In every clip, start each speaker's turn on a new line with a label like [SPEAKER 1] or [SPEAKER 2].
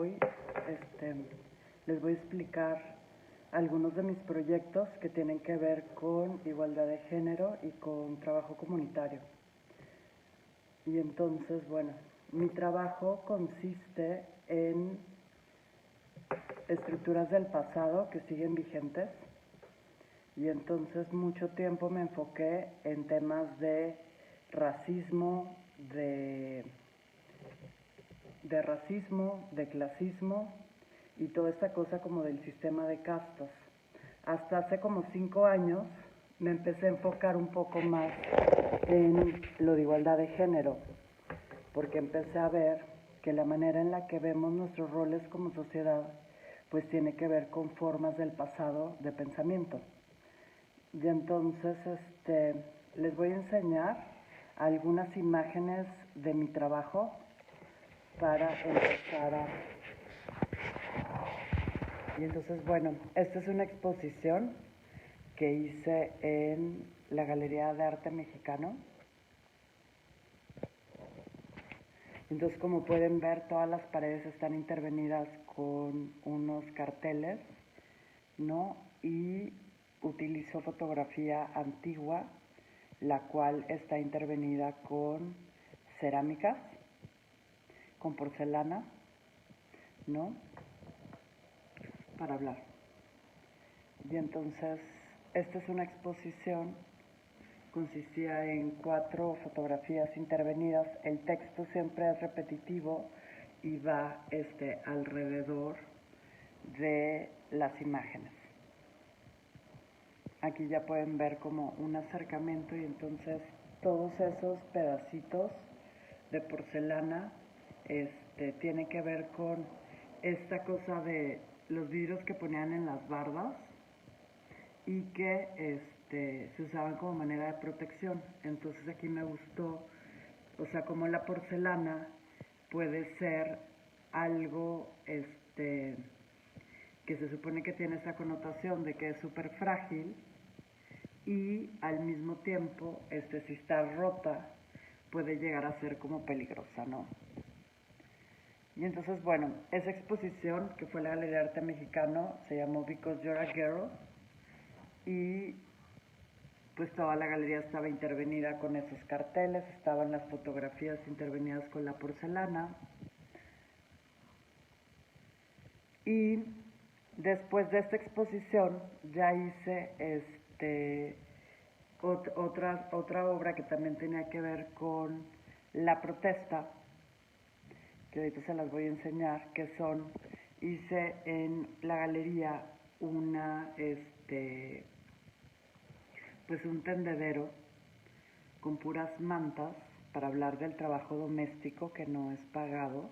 [SPEAKER 1] hoy les voy a explicar algunos de mis proyectos que tienen que ver con igualdad de género y con trabajo comunitario. Y entonces, bueno, mi trabajo consiste en estructuras del pasado que siguen vigentes. Y entonces mucho tiempo me enfoqué en temas de racismo, de racismo, de clasismo y toda esta cosa como del sistema de castas. Hasta hace como 5 años me empecé a enfocar un poco más en lo de igualdad de género, porque empecé a ver que la manera en la que vemos nuestros roles como sociedad pues tiene que ver con formas del pasado de pensamiento. Y entonces les voy a enseñar algunas imágenes de mi trabajo para empezar a... Y entonces, bueno, esta es una exposición que hice en la Galería de Arte Mexicano. Entonces, como pueden ver, todas las paredes están intervenidas con unos carteles, ¿no? Y utilizo fotografía antigua, la cual está intervenida con cerámicas, con porcelana, ¿no? Para hablar. Y entonces, esta es una exposición, consistía en 4 fotografías intervenidas. El texto siempre es repetitivo y va alrededor de las imágenes. Aquí ya pueden ver como un acercamiento y entonces todos esos pedacitos de porcelana tienen que ver con esta cosa de los vidrios que ponían en las bardas y que se usaban como manera de protección. Entonces aquí me gustó, o sea, como la porcelana puede ser algo que se supone que tiene esa connotación de que es súper frágil y al mismo tiempo, si está rota, puede llegar a ser como peligrosa, ¿no? Y entonces, bueno, esa exposición, que fue la Galería de Arte Mexicano, se llamó Because You're a Girl, y pues toda la galería estaba intervenida con esos carteles, estaban las fotografías intervenidas con la porcelana, y después de esta exposición ya hice otra obra que también tenía que ver con la protesta, que ahorita se las voy a enseñar, que hice en la galería pues un tendedero con puras mantas para hablar del trabajo doméstico que no es pagado,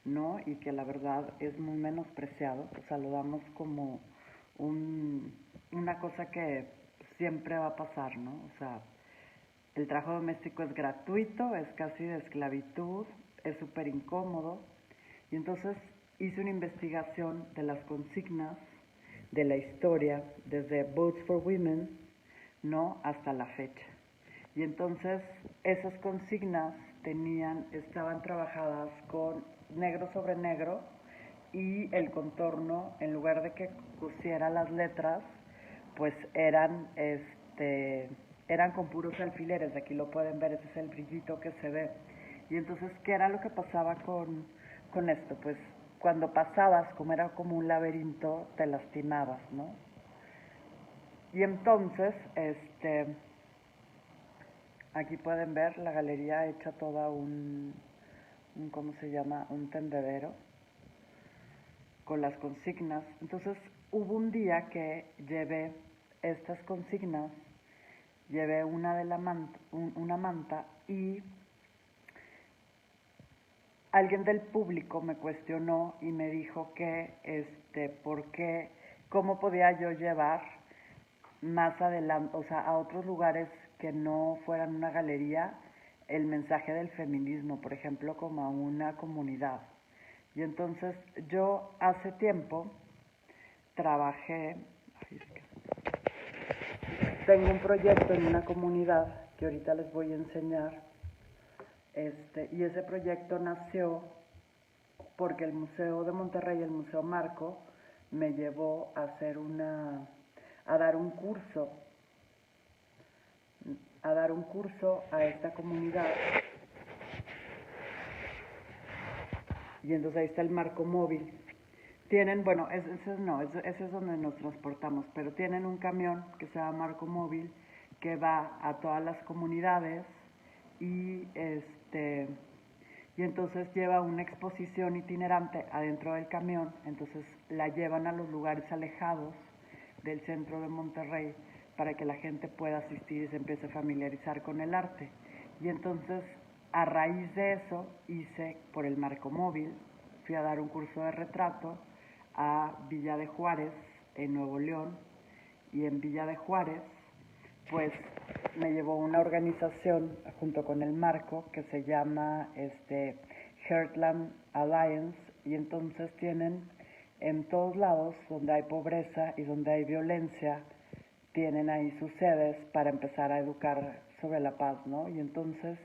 [SPEAKER 1] ¿no? Y que la verdad es muy menospreciado. O sea, lo damos como una cosa que siempre va a pasar, ¿no? O sea, el trabajo doméstico es gratuito, es casi de esclavitud, es súper incómodo. Y entonces hice una investigación de las consignas de la historia, desde Votes for Women, ¿no? Hasta la fecha. Y entonces esas consignas estaban trabajadas con negro sobre negro y el contorno, en lugar de que pusiera las letras, pues eran con puros alfileres. Aquí lo pueden ver, ese es el brillito que se ve. Y entonces, ¿qué era lo que pasaba con esto? Pues cuando pasabas, como era como un laberinto, te lastimabas, ¿no? Y entonces, aquí pueden ver la galería hecha toda ¿cómo se llama? Un tendedero con las consignas. Entonces hubo un día que llevé estas consignas, llevé una manta y alguien del público me cuestionó y me dijo que ¿por qué? ¿Cómo podía yo llevar más adelante, o sea, a otros lugares que no fueran una galería, el mensaje del feminismo, por ejemplo, como a una comunidad? Y entonces yo hace tiempo trabajé, tengo un proyecto en una comunidad que ahorita les voy a enseñar, y ese proyecto nació porque el Museo de Monterrey, el Museo Marco, me llevó a dar un curso, a esta comunidad. Y entonces ahí está el Marco Móvil. Tienen, bueno, ese es donde nos transportamos, pero tienen un camión que se llama Marco Móvil que va a todas las comunidades y y entonces lleva una exposición itinerante adentro del camión, entonces la llevan a los lugares alejados del centro de Monterrey para que la gente pueda asistir y se empiece a familiarizar con el arte. Y entonces, a raíz de eso, hice por el Marco Móvil, fui a dar un curso de retrato a Villa de Juárez, en Nuevo León, y en Villa de Juárez, pues me llevó una organización junto con el Marco que se llama Heartland Alliance, y entonces tienen en todos lados donde hay pobreza y donde hay violencia, tienen ahí sus sedes para empezar a educar sobre la paz, ¿no? Y entonces,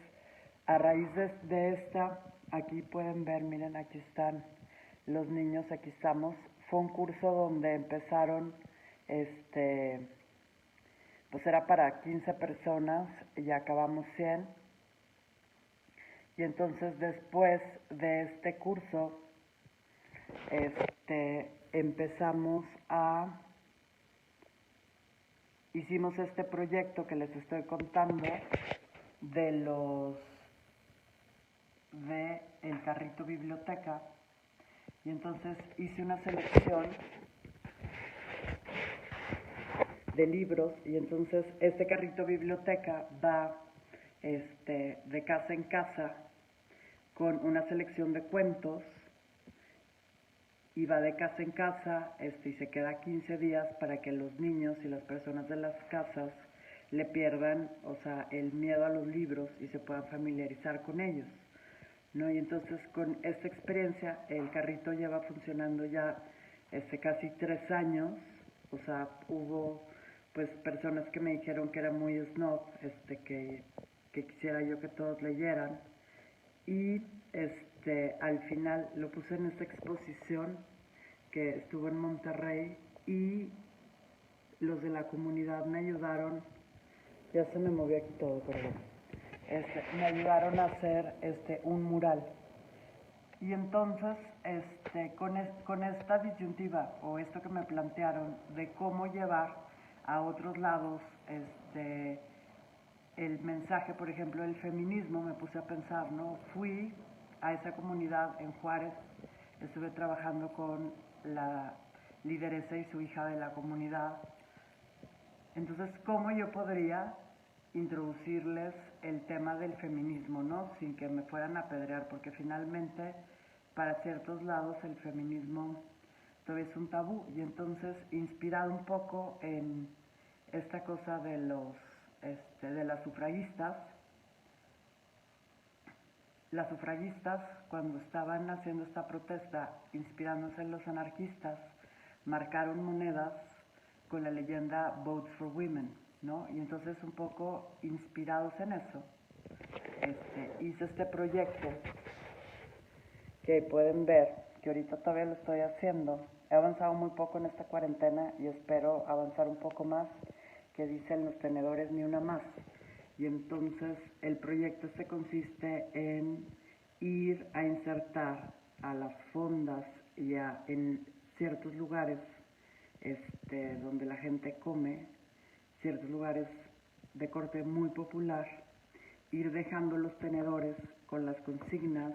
[SPEAKER 1] a raíz de esta, aquí pueden ver, miren, aquí están los niños, aquí estamos. Fue un curso donde empezaron, pues era para 15 personas y ya acabamos 100. Y entonces después de este curso, empezamos hicimos este proyecto que les estoy contando de el carrito biblioteca, y entonces hice una selección de libros, y entonces este carrito biblioteca va de casa en casa con una selección de cuentos, y va de casa en casa y se queda 15 días para que los niños y las personas de las casas le pierdan, o sea, el miedo a los libros y se puedan familiarizar con ellos, ¿no? Y entonces con esta experiencia el carrito lleva funcionando ya casi 3 años. O sea, hubo pues personas que me dijeron que era muy snob, que quisiera yo que todos leyeran, y al final lo puse en esta exposición que estuvo en Monterrey, y los de la comunidad me ayudaron, ya se me movió aquí todo, perdón, me ayudaron a hacer un mural. Y entonces, con esta disyuntiva o esto que me plantearon de cómo llevar a otros lados el mensaje, por ejemplo, del feminismo, me puse a pensar, ¿no? Fui a esa comunidad en Juárez, estuve trabajando con la lideresa y su hija de la comunidad. Entonces, ¿cómo yo podría introducirles el tema del feminismo, ¿no? Sin que me fueran a apedrear, porque finalmente para ciertos lados el feminismo todavía es un tabú. Y entonces, inspirado un poco en esta cosa de las sufragistas, cuando estaban haciendo esta protesta, inspirándose en los anarquistas, marcaron monedas con la leyenda Votes for Women, ¿no? Y entonces, un poco inspirados en eso, hice este proyecto que pueden ver, que ahorita todavía lo estoy haciendo. He avanzado muy poco en esta cuarentena y espero avanzar un poco más, que dicen los tenedores ni una más. Y entonces el proyecto consiste en ir a insertar a las fondas y en ciertos lugares donde la gente come, ciertos lugares de corte muy popular, ir dejando los tenedores con las consignas,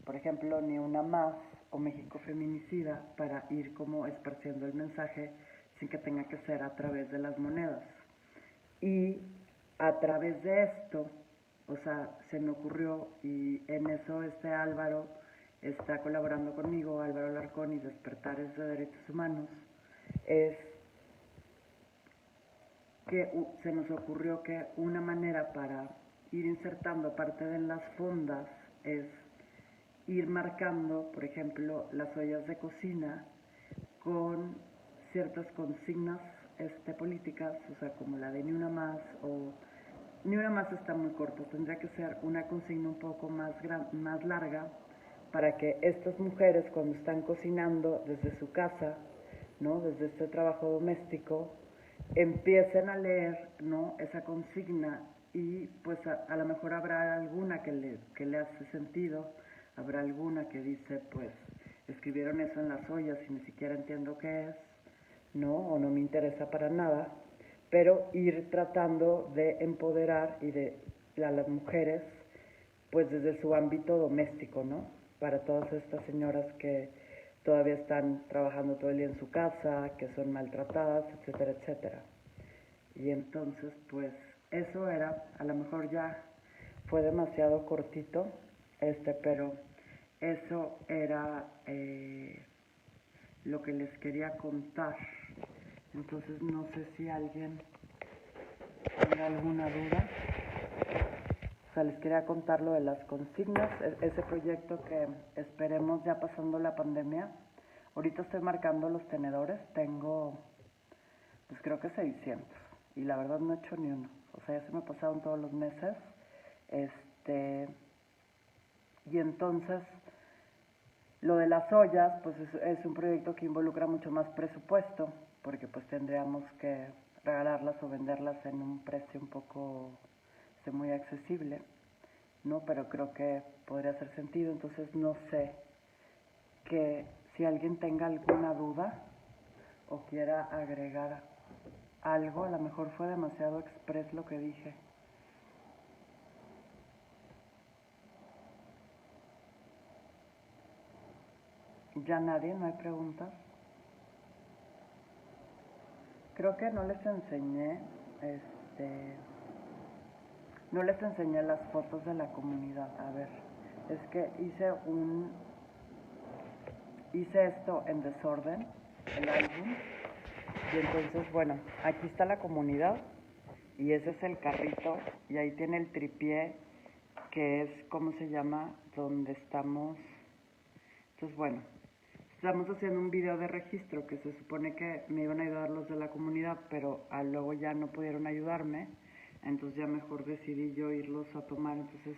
[SPEAKER 1] por ejemplo, ni una más o México feminicida, para ir como esparciendo el mensaje sin que tenga que ser a través de las monedas. Y a través de esto, o sea, se me ocurrió, y en eso Álvaro está colaborando conmigo, Álvaro Larcón y Despertares de Derechos Humanos, es que se nos ocurrió que una manera para ir insertando parte de las fondas es ir marcando, por ejemplo, las ollas de cocina con ciertas consignas políticas, o sea, como la de ni una más, o ni una más está muy corto, tendría que ser una consigna un poco más larga para que estas mujeres cuando están cocinando desde su casa, ¿no? Desde este trabajo doméstico, empiecen a leer, ¿no? Esa consigna y pues a lo mejor habrá alguna que le hace sentido, habrá alguna que dice pues escribieron eso en las ollas y ni siquiera entiendo qué es, ¿no? O no me interesa para nada, pero ir tratando de empoderar y de a las mujeres pues desde su ámbito doméstico, ¿no? Para todas estas señoras que todavía están trabajando todo el día en su casa, que son maltratadas, etcétera, etcétera. Y entonces, pues, eso era, a lo mejor ya fue demasiado cortito, pero eso era lo que les quería contar. Entonces, no sé si alguien tenga alguna duda. O sea, les quería contar lo de las consignas, ese proyecto que esperemos ya pasando la pandemia. Ahorita estoy marcando los tenedores, tengo, pues creo que 600, y la verdad no he hecho ni uno. O sea, ya se me pasaron todos los meses. Y entonces, lo de las ollas, pues es un proyecto que involucra mucho más presupuesto, porque pues tendríamos que regalarlas o venderlas en un precio un poco muy accesible, ¿no? Pero creo que podría hacer sentido, entonces no sé que si alguien tenga alguna duda o quiera agregar algo, a lo mejor fue demasiado express lo que dije. ¿Ya nadie? ¿No hay preguntas? Creo que no les enseñé, no les enseñé las fotos de la comunidad. A ver, es que hice esto en desorden, el álbum. Y entonces, bueno, aquí está la comunidad y ese es el carrito y ahí tiene el tripié que es, ¿cómo se llama? Donde estamos. Entonces, bueno, estamos haciendo un video de registro que se supone que me iban a ayudar los de la comunidad, pero luego ya no pudieron ayudarme, entonces ya mejor decidí yo irlos a tomar. Entonces,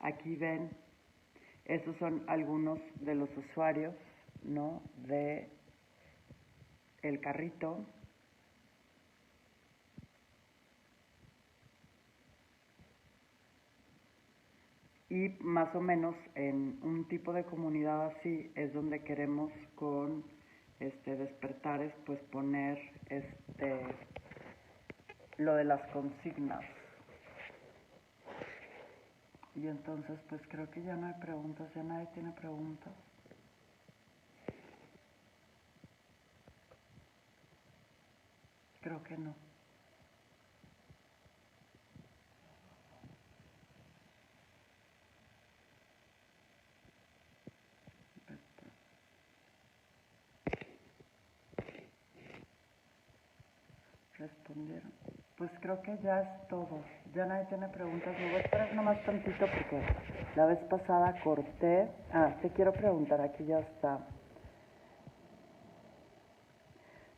[SPEAKER 1] aquí ven, estos son algunos de los usuarios, ¿no? De el carrito. Y más o menos en un tipo de comunidad así es donde queremos con despertares pues poner lo de las consignas. Y entonces pues creo que ya no hay preguntas, ya nadie tiene preguntas. Creo que no. Respondieron. Pues creo que ya es todo. Ya nadie tiene preguntas. Me voy a esperar nomás tantito porque la vez pasada corté. Te quiero preguntar, aquí ya está.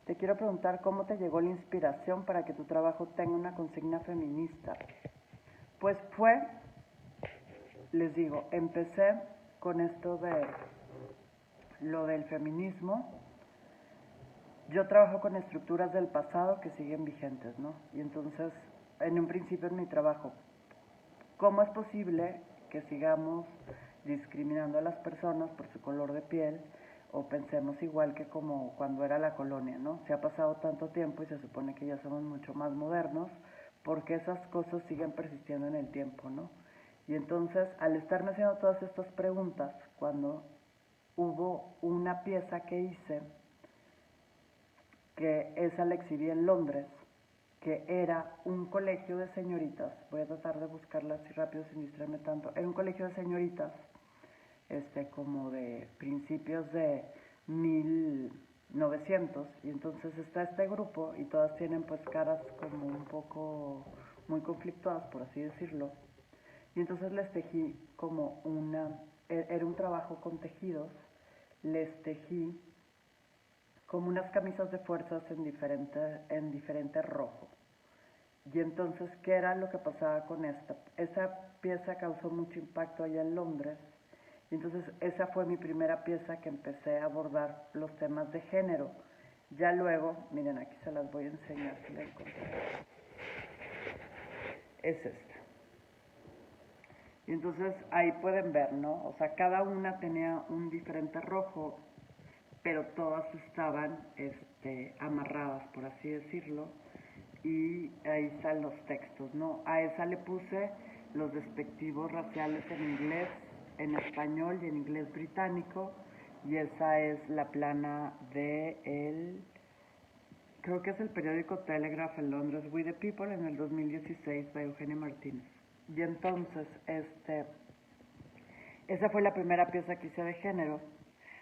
[SPEAKER 1] Te quiero preguntar cómo te llegó la inspiración para que tu trabajo tenga una consigna feminista. Pues les digo, empecé con esto de lo del feminismo. Yo trabajo con estructuras del pasado que siguen vigentes, ¿no? Y entonces, en un principio en mi trabajo, ¿cómo es posible que sigamos discriminando a las personas por su color de piel o pensemos igual que como cuando era la colonia, ¿no? Se ha pasado tanto tiempo y se supone que ya somos mucho más modernos, porque esas cosas siguen persistiendo en el tiempo, ¿no? Y entonces, al estarme haciendo todas estas preguntas, cuando hubo una pieza que hice, que esa la exhibí en Londres, que era un colegio de señoritas, voy a tratar de buscarla así rápido sin distraerme tanto, era un colegio de señoritas, como de principios de 1900, y entonces está este grupo y todas tienen pues caras como un poco muy conflictuadas, por así decirlo, y entonces les tejí como era un trabajo con tejidos, les tejí como unas camisas de fuerzas en diferente rojo. Y entonces, ¿qué era lo que pasaba con esta? Esa pieza causó mucho impacto allá en Londres. Y entonces esa fue mi primera pieza que empecé a abordar los temas de género. Ya luego, miren, aquí se las voy a enseñar si la encontré. Es esta. Y entonces ahí pueden ver, ¿no? O sea, cada una tenía un diferente rojo, pero todas estaban amarradas, por así decirlo, y ahí están los textos, ¿no? A esa le puse los despectivos raciales en inglés, en español y en inglés británico, y esa es la plana de creo que es el periódico Telegraph en Londres, We the People, en el 2016, by Eugenia Martínez. Y entonces, esa fue la primera pieza que hice de género.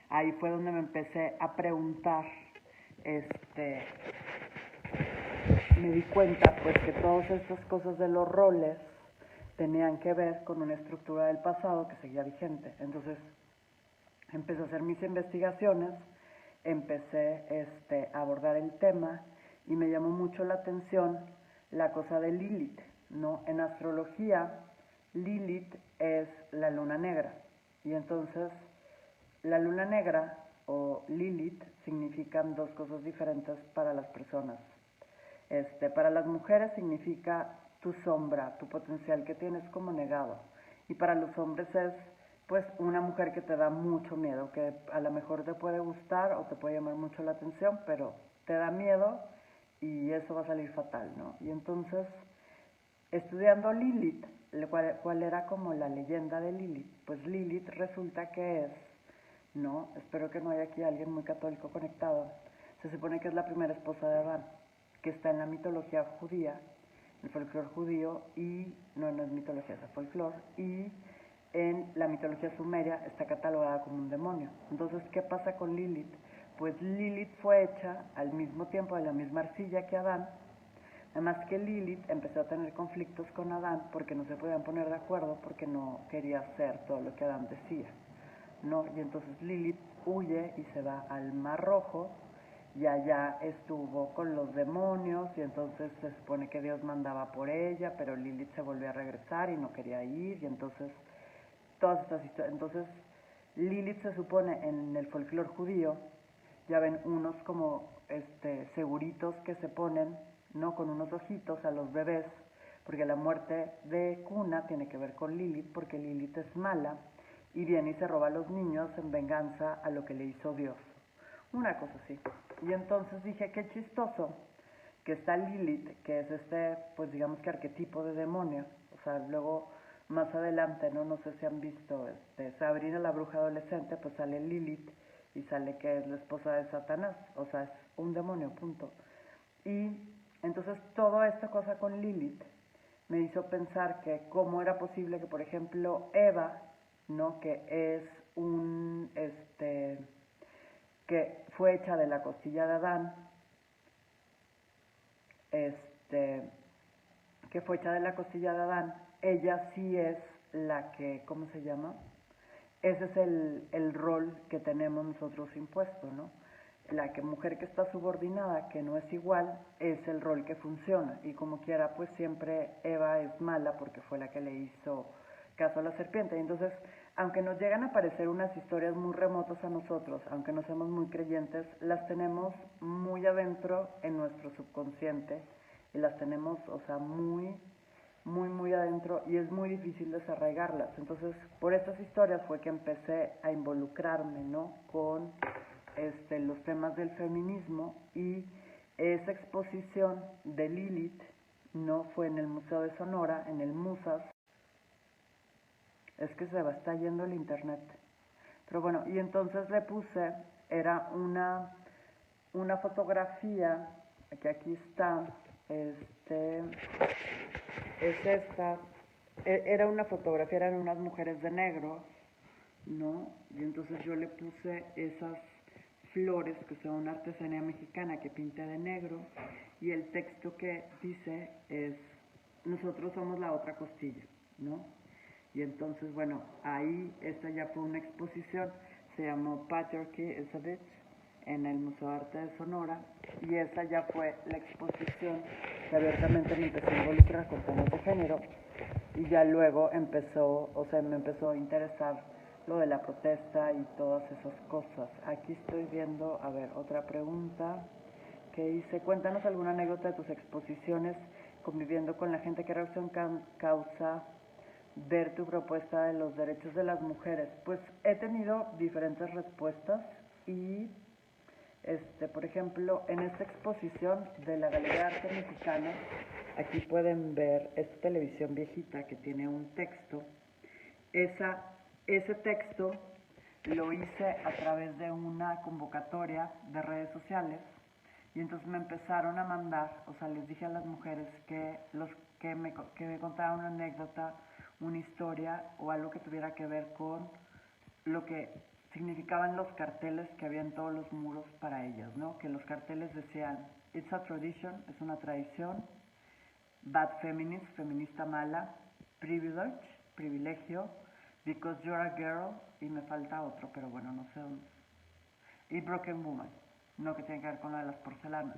[SPEAKER 1] Ahí fue donde me empecé a preguntar, me di cuenta pues que todas estas cosas de los roles tenían que ver con una estructura del pasado que seguía vigente. Entonces, empecé a hacer mis investigaciones, empecé a abordar el tema y me llamó mucho la atención la cosa de Lilith, ¿no? En astrología, Lilith es la luna negra y entonces la luna negra o Lilith significan dos cosas diferentes para las personas. Para las mujeres significa tu sombra, tu potencial que tienes como negado, y para los hombres es pues una mujer que te da mucho miedo, que a lo mejor te puede gustar o te puede llamar mucho la atención, pero te da miedo y eso va a salir fatal, ¿no? Y entonces, estudiando Lilith, ¿cuál era como la leyenda de Lilith? Pues Lilith resulta que es, ¿no? Espero que no haya aquí alguien muy católico conectado. Se supone que es la primera esposa de Adán, que está en la mitología judía, el folclore judío, y no es mitología, es folclore, y en la mitología sumeria está catalogada como un demonio. Entonces, ¿qué pasa con Lilith? Pues Lilith fue hecha al mismo tiempo de la misma arcilla que Adán, además que Lilith empezó a tener conflictos con Adán porque no se podían poner de acuerdo porque no quería hacer todo lo que Adán decía, ¿no? Y entonces Lilith huye y se va al Mar Rojo y allá estuvo con los demonios y entonces se supone que Dios mandaba por ella, pero Lilith se volvió a regresar y no quería ir y entonces todas estas historias. Entonces Lilith se supone en el folclore judío, ya ven unos como seguritos que se ponen, ¿no? Con unos ojitos a los bebés, porque la muerte de cuna tiene que ver con Lilith, porque Lilith es mala y viene y se roba a los niños en venganza a lo que le hizo Dios. Una cosa así. Y entonces dije, qué chistoso que está Lilith, que es pues digamos que arquetipo de demonio. O sea, luego más adelante, no sé si han visto Sabrina la bruja adolescente, pues sale Lilith y sale que es la esposa de Satanás, o sea, es un demonio, punto. Y entonces toda esta cosa con Lilith me hizo pensar que cómo era posible que, por ejemplo, Eva, ¿no? Que es que fue hecha de la costilla de Adán, que fue hecha de la costilla de Adán, ella sí es la que, ¿cómo se llama? Ese es el rol que tenemos nosotros impuesto, ¿no? La mujer que está subordinada, que no es igual, es el rol que funciona. Y como quiera, pues siempre Eva es mala porque fue la que le hizo caso a la serpiente. Y entonces, aunque nos llegan a parecer unas historias muy remotas a nosotros, aunque no seamos muy creyentes, las tenemos muy adentro en nuestro subconsciente y las tenemos, o sea, muy adentro y es muy difícil desarraigarlas. Entonces, por estas historias fue que empecé a involucrarme, ¿no? Con los temas del feminismo, y esa exposición de Lilith, ¿no? Fue en el Museo de Sonora, en el Musas. Es que se va, está yendo el internet. Pero bueno, y entonces le puse, era una fotografía, que aquí está, es esta, era una fotografía, eran unas mujeres de negro, ¿no? Y entonces yo le puse esas flores que son una artesanía mexicana que pinté de negro, y el texto que dice es, nosotros somos la otra costilla, ¿no? Y entonces, bueno, ahí esta ya fue una exposición, se llamó Patriarchy is a Bitch, en el Museo de Arte de Sonora, y esa ya fue la exposición que abiertamente me empecé a involucrar con temas de género, y ya luego me empezó a interesar lo de la protesta y todas esas cosas. Aquí estoy viendo, a ver, otra pregunta que dice, cuéntanos alguna anécdota de tus exposiciones conviviendo con la gente. ¿Qué reacción causa ver tu propuesta de los derechos de las mujeres? Pues he tenido diferentes respuestas y, por ejemplo, en esta exposición de la Galería de Arte Mexicana, aquí pueden ver esta televisión viejita que tiene un texto. Ese texto lo hice a través de una convocatoria de redes sociales y entonces me empezaron a mandar, o sea, les dije a las mujeres que me contaran una anécdota, una historia o algo que tuviera que ver con lo que significaban los carteles que había en todos los muros para ellas, ¿no? Que los carteles decían, it's a tradition, es una tradición, bad feminist, feminista mala, privilege, privilegio, because you're a girl, y me falta otro, pero bueno, no sé dónde. Y broken woman, no, que tiene que ver con lo de las porcelanas.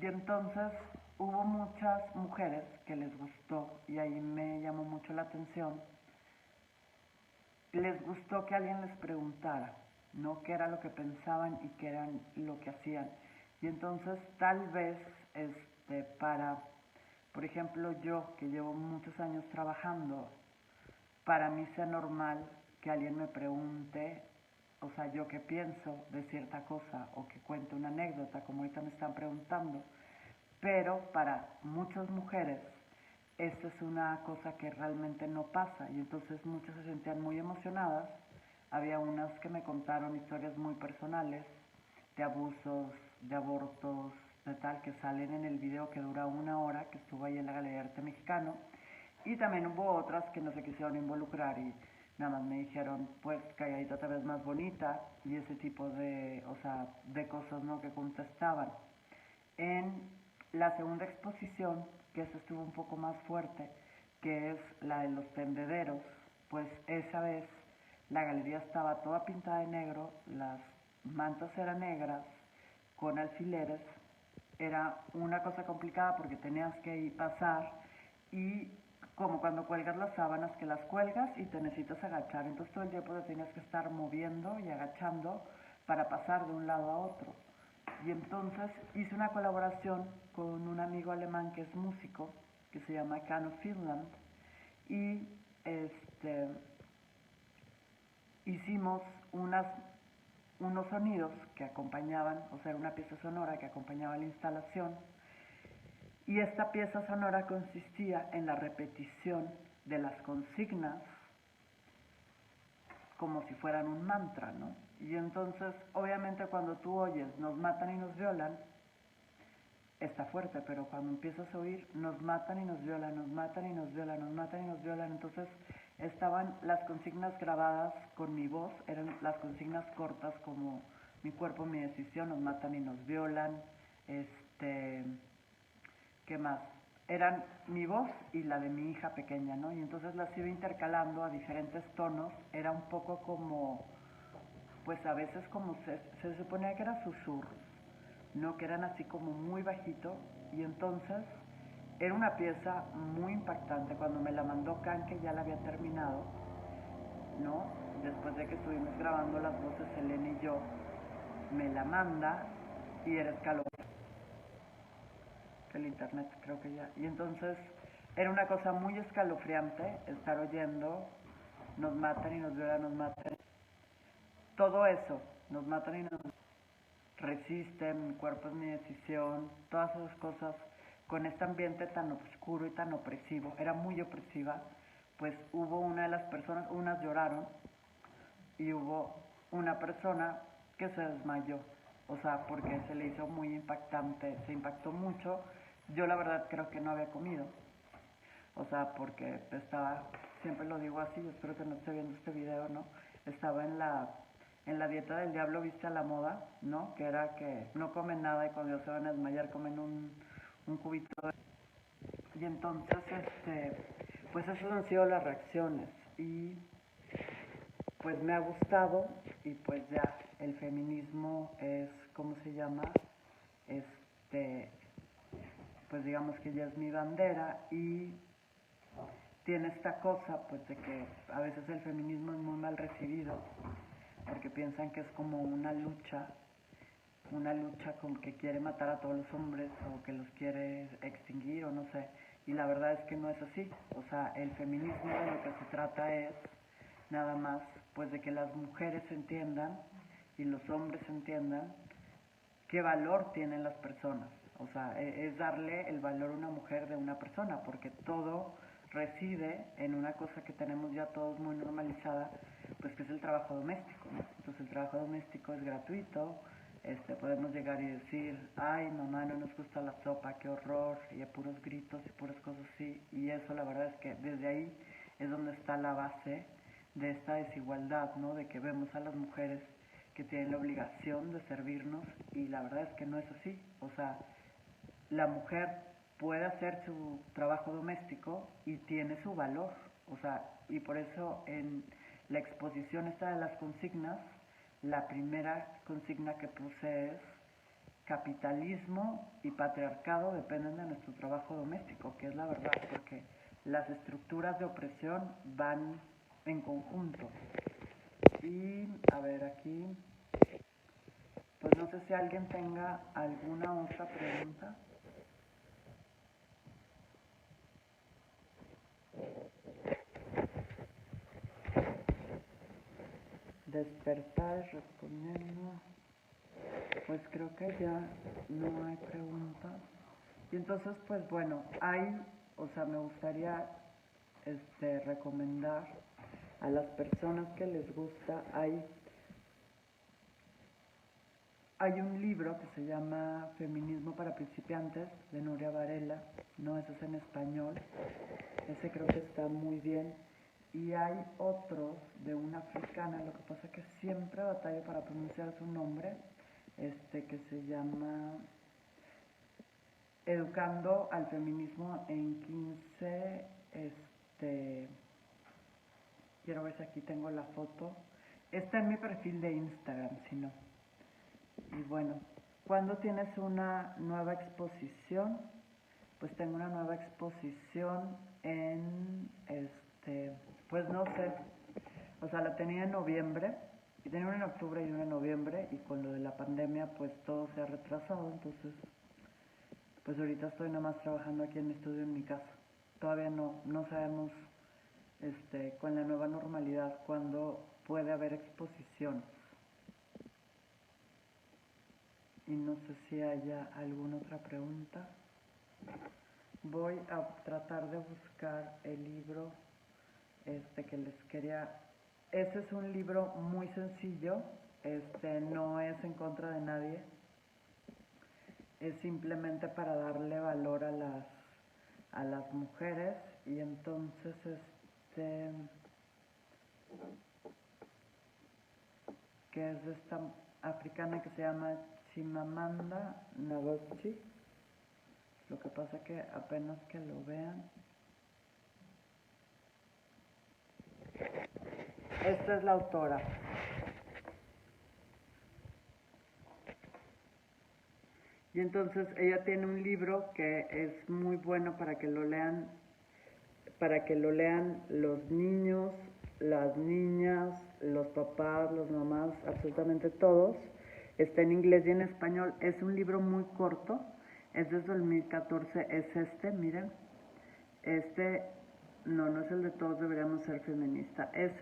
[SPEAKER 1] Y entonces hubo muchas mujeres que les gustó, y ahí me llamó mucho la atención, les gustó que alguien les preguntara, ¿no? Qué era lo que pensaban y qué era lo que hacían. Y entonces tal vez para, por ejemplo, yo que llevo muchos años trabajando, para mí sea normal que alguien me pregunte, o sea, yo qué pienso de cierta cosa o que cuente una anécdota, como ahorita me están preguntando. Pero para muchas mujeres esto es una cosa que realmente no pasa y entonces muchas se sentían muy emocionadas. Había unas que me contaron historias muy personales de abusos, de abortos, de tal, que salen en el video que dura 1 hora, que estuvo ahí en la Galería de Arte Mexicano. Y también hubo otras que no se quisieron involucrar y nada más me dijeron, pues calladita te ves más bonita y ese tipo de, o sea, de cosas, ¿no? Que contestaban. En la segunda exposición, que esa estuvo un poco más fuerte, que es la de los tendederos, pues esa vez la galería estaba toda pintada de negro, las mantas eran negras, con alfileres, era una cosa complicada porque tenías que ir pasar y como cuando cuelgas las sábanas, que las cuelgas y te necesitas agachar, entonces todo el tiempo te tenías que estar moviendo y agachando para pasar de un lado a otro. Y entonces hice una colaboración con un amigo alemán que es músico, que se llama Kano Finland, y hicimos unos sonidos que acompañaban, o sea, una pieza sonora que acompañaba la instalación, y esta pieza sonora consistía en la repetición de las consignas como si fueran un mantra, ¿no? Y entonces, obviamente cuando tú oyes, nos matan y nos violan, está fuerte, pero cuando empiezas a oír, nos matan y nos violan, nos matan y nos violan, nos matan y nos violan, entonces estaban las consignas grabadas con mi voz, eran las consignas cortas como mi cuerpo, mi decisión, nos matan y nos violan, ¿qué más? Eran mi voz y la de mi hija pequeña, ¿no? Y entonces las iba intercalando a diferentes tonos, era un poco como, pues a veces como se suponía que era susurros, ¿no? Que eran así como muy bajito, y entonces era una pieza muy impactante. Cuando me la mandó Can, que ya la había terminado, ¿no? Después de que estuvimos grabando las voces, Elena y yo, me la manda y era escalofriante el internet, creo que ya. Y entonces era una cosa muy escalofriante estar oyendo, nos matan y nos violan, nos matan. Todo eso, nos matan y nos resisten, mi cuerpo es mi decisión, todas esas cosas, con este ambiente tan oscuro y tan opresivo, era muy opresiva, pues hubo una de las personas, unas lloraron y hubo una persona que se desmayó, o sea, porque se le hizo muy impactante, se impactó mucho. Yo la verdad creo que no había comido, o sea, porque estaba, siempre lo digo así, espero que no esté viendo este video, ¿no? Estaba en la dieta del diablo viste a la moda, ¿no? Que era que no comen nada y cuando se van a desmayar comen un cubito. Y entonces, pues esas han sido las reacciones y pues me ha gustado y pues ya, el feminismo es, ¿cómo se llama? Este, pues digamos que ya es mi bandera y tiene esta cosa, pues de que a veces el feminismo es muy mal recibido, porque piensan que es como una lucha con que quiere matar a todos los hombres o que los quiere extinguir o no sé. Y la verdad es que no es así. O sea, el feminismo de lo que se trata es nada más pues de que las mujeres entiendan y los hombres entiendan qué valor tienen las personas. O sea, es darle el valor a una mujer de una persona, porque todo reside en una cosa que tenemos ya todos muy normalizada, pues que es el trabajo doméstico, ¿no? Entonces el trabajo doméstico es gratuito, podemos llegar y decir, ay mamá, no nos gusta la sopa, qué horror, y a puros gritos y puras cosas así, y eso la verdad es que desde ahí es donde está la base de esta desigualdad, ¿no? De que vemos a las mujeres que tienen la obligación de servirnos y la verdad es que no es así. O sea, la mujer puede hacer su trabajo doméstico y tiene su valor. O sea, y por eso en la exposición esta de las consignas, la primera consigna que puse es capitalismo y patriarcado dependen de nuestro trabajo doméstico, que es la verdad, porque las estructuras de opresión van en conjunto. Y a ver aquí, pues no sé si alguien tenga alguna otra pregunta. Despertar respondiendo. Pues creo que ya no hay preguntas. Y entonces, pues bueno, me gustaría recomendar a las personas que les gusta, hay un libro que se llama Feminismo para principiantes, de Nuria Varela, no, ese es en español, ese creo que está muy bien. Y hay otros de una africana, lo que pasa es que siempre batallo para pronunciar su nombre, que se llama Educando al Feminismo en 15, quiero ver si aquí tengo la foto, está en mi perfil de Instagram, si no. Y bueno, ¿cuándo tienes una nueva exposición? Pues tengo una nueva exposición en, pues no sé, o sea, la tenía en noviembre, y tenía una en octubre y una en noviembre, y con lo de la pandemia, pues todo se ha retrasado, entonces, pues ahorita estoy nada más trabajando aquí en mi estudio en mi casa. Todavía no sabemos, con la nueva normalidad, cuándo puede haber exposiciones. Y no sé si haya alguna otra pregunta. Voy a tratar de buscar el libro que les quería. Ese es un libro muy sencillo, no es en contra de nadie, es simplemente para darle valor a las mujeres. Y entonces que es de esta africana que se llama Chimamanda Ngozi. Lo que pasa que apenas que lo vean. Esta es la autora. Y entonces ella tiene un libro que es muy bueno para que lo lean los niños, las niñas, los papás, las mamás, absolutamente todos. Está en inglés y en español. Es un libro muy corto, es desde 2014, es miren. No es el de Todos deberíamos ser feministas, es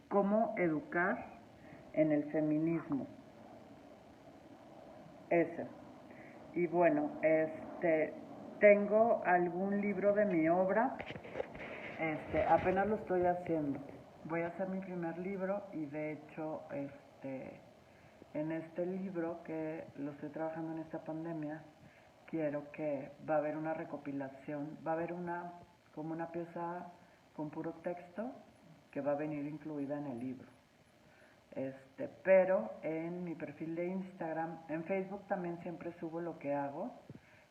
[SPEAKER 1] ¿Cómo educar en el feminismo? Ese. Y bueno, tengo algún libro de mi obra, apenas lo estoy haciendo. Voy a hacer mi primer libro y de hecho, en este libro que lo estoy trabajando en esta pandemia, quiero que va a haber una recopilación, va a haber como una pieza con puro texto que va a venir incluida en el libro. Pero en mi perfil de Instagram, en Facebook también siempre subo lo que hago,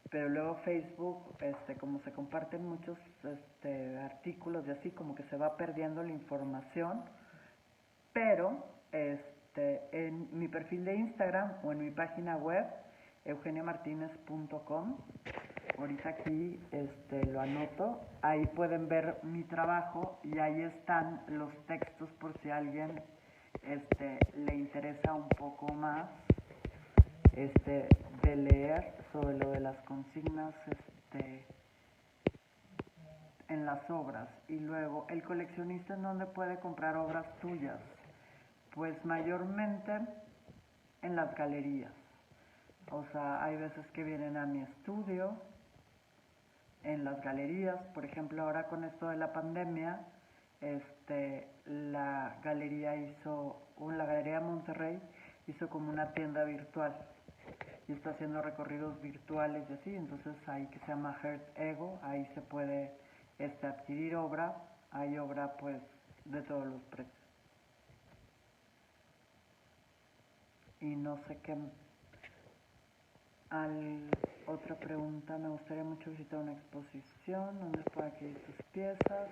[SPEAKER 1] pero luego Facebook, como se comparten muchos artículos y así, como que se va perdiendo la información, pero en mi perfil de Instagram o en mi página web, eugeniamartinez.com, ahorita aquí lo anoto. Ahí pueden ver mi trabajo y ahí están los textos por si a alguien le interesa un poco más de leer sobre lo de las consignas en las obras. Y luego, ¿el coleccionista en dónde puede comprar obras tuyas? Pues mayormente en las galerías. O sea, hay veces que vienen a mi estudio, en las galerías. Por ejemplo, ahora con esto de la pandemia, la Galería Monterrey hizo como una tienda virtual y está haciendo recorridos virtuales y así. Entonces ahí, que se llama Heart Ego, ahí se puede adquirir obra. Hay obra pues de todos los precios. Y no sé qué. Otra pregunta: me gustaría mucho visitar una exposición donde pueda adquirir tus piezas.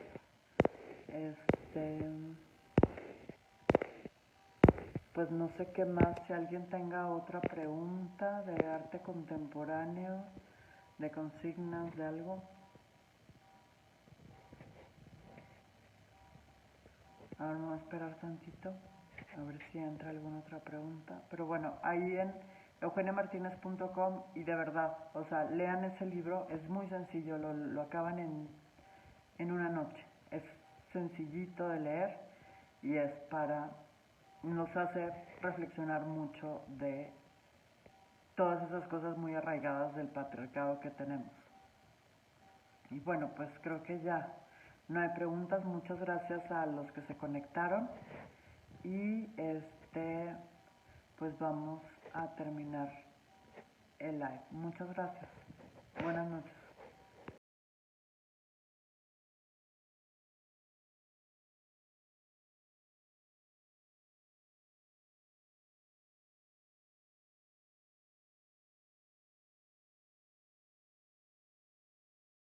[SPEAKER 1] Pues no sé qué más. Si alguien tenga otra pregunta de arte contemporáneo, de consignas, de algo. Ahora me voy a esperar tantito a ver si entra alguna otra pregunta. Pero bueno, ahí en eugeniamartinez.com, y de verdad, o sea, lean ese libro, es muy sencillo, lo acaban en una noche. Es sencillito de leer y nos hace reflexionar mucho de todas esas cosas muy arraigadas del patriarcado que tenemos. Y bueno, pues creo que ya no hay preguntas. Muchas gracias a los que se conectaron y pues vamos a terminar el live. Muchas gracias. Buenas noches.